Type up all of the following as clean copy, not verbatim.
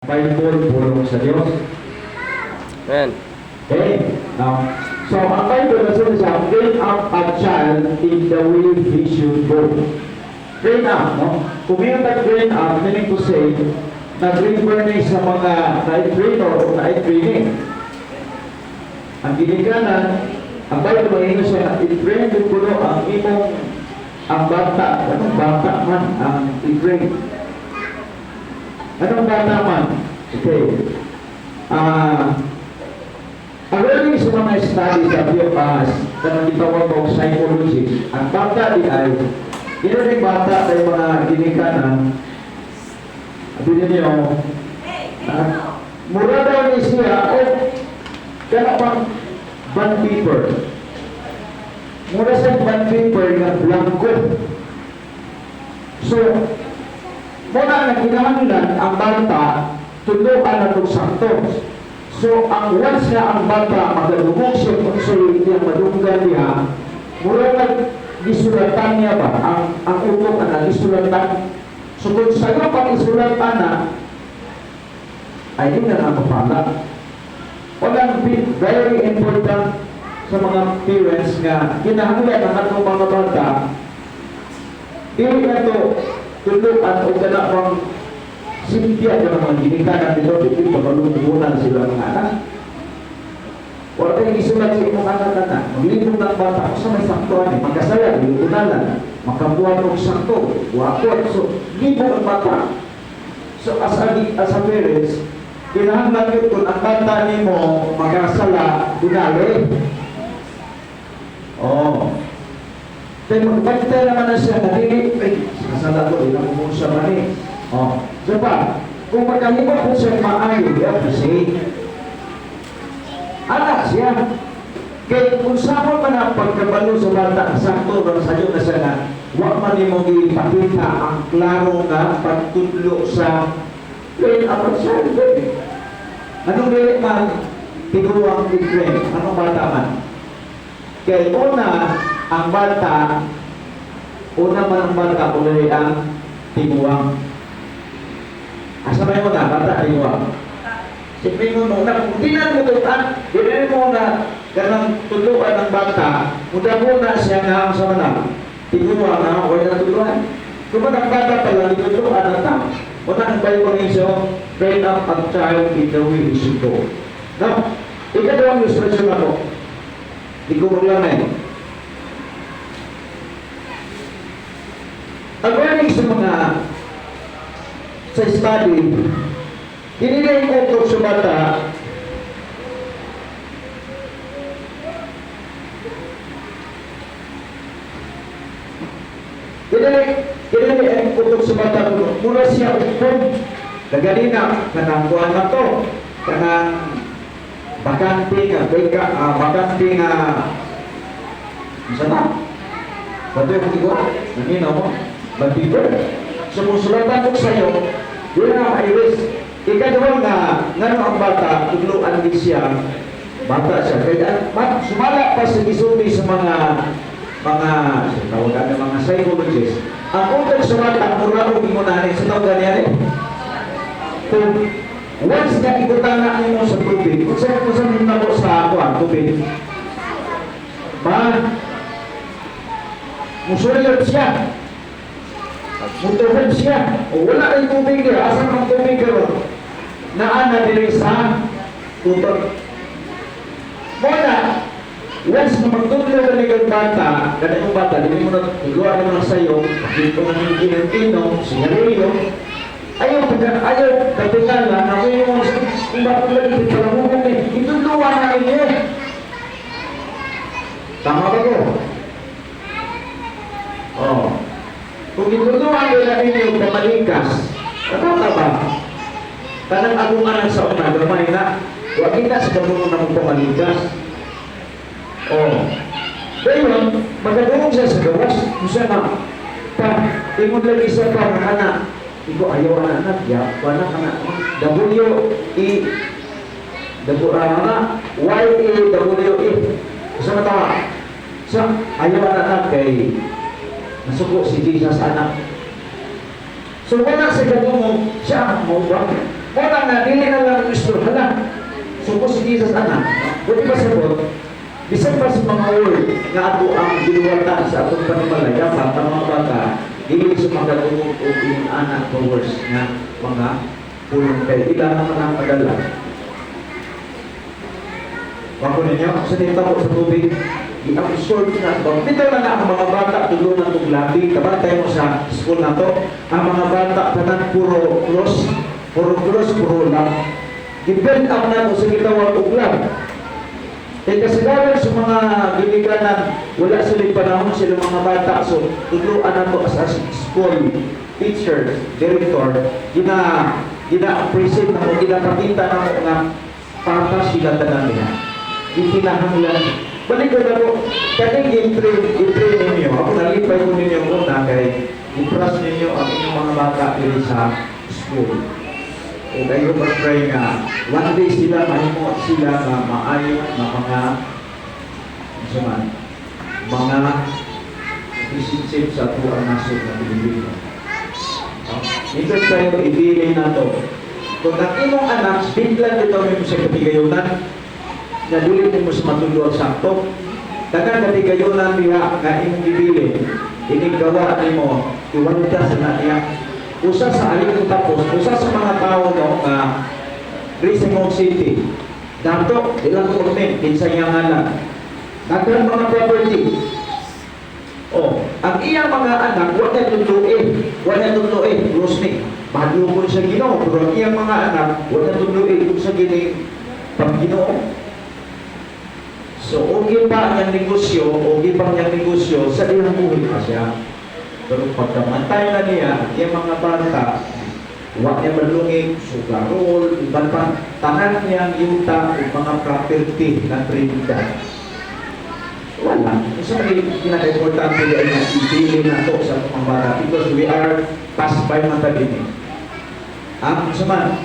Bible, pulong sa Diyos. Amen. Okay? Now, so ang Bible na siya, train up a child in the way he should go. Train up, no? Kung yung nag-train up, meaning to say, nag-refer sa mga na-trainer o na-training. Ang ginikanan, ang Bible na siya, i-train yung puno ang imong ang bata. Anong bata man ang i-train? Anong bata man? Okay. According sa mga studies of UPAS, na gitawag ko psychology, ang bata di ay, yun yung bata ay mga ginikanan, abinin niyo, mura daw ni siya, o, kaya pang bond paper. Mura sa bond paper na blanco. So, muna na kinahanglan ang bata, tuluan na itong sakto. So, ang once na ang bata magalugong siya kung sa'yo hindi ang madunggan niya, mura nag-isulatan niya ba? Ang utok na nag-isulatan. So, kung sa'yo pang isulatan na, ay yun na nakapala. Walang very important sa mga parents nga kinahanglan ang atong mga bata, hindi na ito tuluan o gana pang simpiya ka ng mga ginikanan dito, hindi pagkaluntunan sila mga anak. Wala tayong isulat sa imong anak na maglibong ng bata ako sa may saktuan eh, magkasaya, liunalan, makabuhan ng sakto, wakot, so libong ang bata. So as a parents, kinahanglan yun kung ang bata ni mo magkasala, dinali. Oh. Kaya magpagkita naman na siya, nadili, ay, kasala ko, ilang mo siya mani. Oh. So pa, kung magkahima po siya maayo, kasi anak siya. Kaya kung saan man ang pagkabalo sa bata, sakto na sa iyo na siya na, huwag man mong ipakita ang klaro na pagtudlo sa train up a child. Anong galit man, tiguang i-train, anong bata man? Kaya una, ang bata, una man ang bata, ulay ang tiguang. Asa ba yung mga bata, tiguang? Siyempre mo muna, kung di na mo tutan, hindi mo na ganang tuluan ng bata, muna siya nga sa manang, tiguang na, o na tuluan. Kung man ang bata pala, tuluan na ta. Muna ang Bible niyo, train up a child in the way he should go. Now, ikadawang instruction ako, di ko maglanay. According sa mga sa study, hinilay ko ito sa bata hinilay ang utok sa bata mula siya upod naganina kanangkuhan na to kanang bakante nga bakante nga isa na bato yung tigo nanina mo mag-paper. So kung sulatan ko sa'yo, yun ang iris. Ikadawang na ngano ang bata, tugluan din siya, bata siya. Kaya sumala pa sa gisumi sa mga tawagan ng mga psychologists. Ang utak sa bata, mura o gimunanin sa tawagan niya rin. Kung once na ikutana mo sa tubig, kung saan mo sa tubig, musulat siya. Mutuhan siya. O wala kayong tubig niya. Asan ang tubig niya? Naana din sa tutor. Muna, once na magtutulog ka ng bata, kada yung bata, hindi mo na tuluan naman sa'yo, hindi ko na kinintino, sigarilyo, ayaw katingala, ako yung kung bakit lagi, parang mo kami, ituluan na ninyo. Tama ba ko? Oh. Kung ituluan nila ninyo pamalikas, tama ba? Tanang agungan sa una, gamay na, huwag kita sa kamunong na mong pamalikas. Oh. Ngayon, magagawin siya sa gawas, kung siya na, tingod lagi sa parang anak, iko ayaw anak, ya, anak, W-E, Y-A-W-E, sa matawa, sa ayaw anak kay nasuko si Jesus anak. So wala sa ganun mo, siya mo ba? Wala na, dili na lang gusto. Hala, supo si Jesus anak. Buti pa sabot, bisan pa sa mga word nga ato ang giluwatan sa atong panimalaya, para mga bata, dili sa mga tungkol o yung anak powers nga mga pulong kay ilan naman ang padala. Wako ninyo, sa tinitabo sa tubig, i-absorb na ito. Dito na nga ang mga bata, tulungan itong labi. Kabantay mo sa school na to, ang mga bata, tanan puro cross, puro lang. I-build up na ito sa gitawang uglam. Eh kasagalan sa mga ginikanan, wala silang panahon sila mga bata. So, tuluan na ito as school teacher, director, gina-appreciate na mo, ginapakita na mo nga papa sila tanan niya. Itinahanglan. Balik ko na po, kaning i-train ninyo, ako nalipay ko ninyo muna kay i-trust ninyo ang inyong mga bata dito sa school. O kayo mag-pray nga, one day sila, mahimo sila na maayo na mga relationship sa tuwang nasod na Pilipino. Ito tayo ibili na to. Kung ang imong anak, biglan ito mo sa katigayunan, na dili mo sa matulo ang sakto. Dagan katigayunan niya nga imong ibili, inigawa mo, iwalda sa niya. Usa sa alin tapos, usa sa mga tao no nga Rizimong City. Dato, ilang comment din sa iyang anak. Dagan mga property. Oh, ang iyang mga anak, wala tutluin, Rosny. Madlukon sa Ginoo, pero ang iyang mga anak, wala tutluin kung sa gining pag-Ginoo. So, okay pa niyang negosyo, sa iyang buhay pa siya. Pero pagkamantay na niya, yung mga bata, huwag niya malungig, sugarol, iban pa, tanan niyang yuta o mga property na Trinidad. Wala. Isa may pinaka-importante ay na ibili na ito sa mga bata because we are passed by mga tabini. Ang usaman,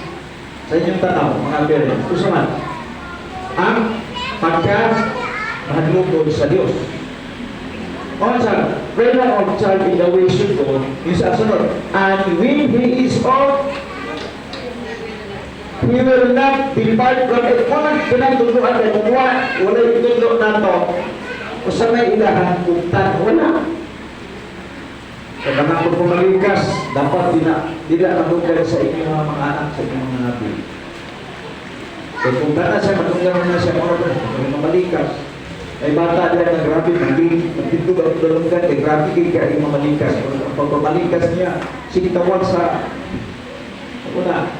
sa inyong tanaw, mga parents, usaman, ang pagka-mahalugod sa Diyos. Also, prayer of child in the way should go is as sunod. And when he is old, he will not depart from it. Kung pinagtuluan na kumuha, wala yung tulo na ito. O sa may ilahan, kumtan, wala. Kaya nga kung pumalikas, dapat tidak manugal sa inyong mga anak, sa inyong mga nabi. Kaya kung na siya, manugal na siya, kung mamalikas. Ay bata dia na grabe, magtitug ang dalunggan, ay grabe kaya yung mamalikas. Pag mamalikas niya, sinitawag sa una.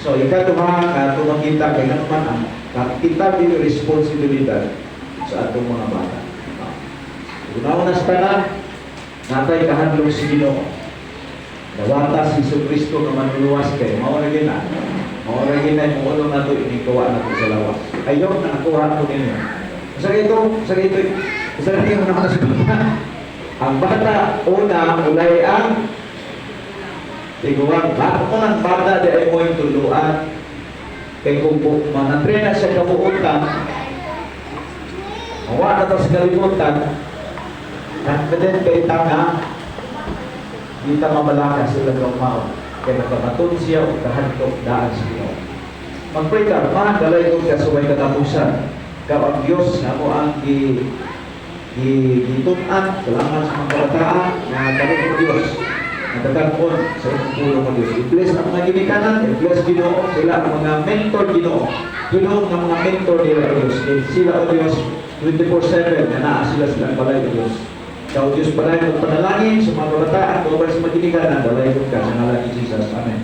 So, ikaduha, tumakita kay naman ang kita din yung responsibilidad sa atong mga bata. Una-una sa tanan, natay kahadlong si Ginoo. Nawata si Jesucristo na manuluwas kay mauragin na. Mauragin na yung ulo na ito, inikawa na ito sa lawas. Ayaw na nakuha ko ninyo. Sa ito, yung naman sa bata. Ang bata, ulay ang tiguan. Bakit ko ng bata di ay mo yung tuluan? Kaya kung manatrena siya kabuutan, mawa na ito sa kalimutan, confident kay tanga, di ta mabalakas sila kaumaw. Kaya nagkamatun siya o kahantok daan sa Ginoo. Mag-pray ka, dalay ko ka suway katapusan. Kapag Diyos na mo ang gitunan, salamat sa mga kabataan, na kami mo Diyos, natagapon sa inyong tulong mo Diyos. I-bless ang mga ginikanan, i-bless Ginoo, sila ang mga mentor Ginoo. Ginoo ng mga mentor nila Diyos. Sila o Diyos, 24/7, na naa sila silang balay o Diyos. Ikaw Diyos balay ng panalangin sa mga kabataan, kung sa mga ginikanan, balay ka sa ngalan ni Jesus. Amen.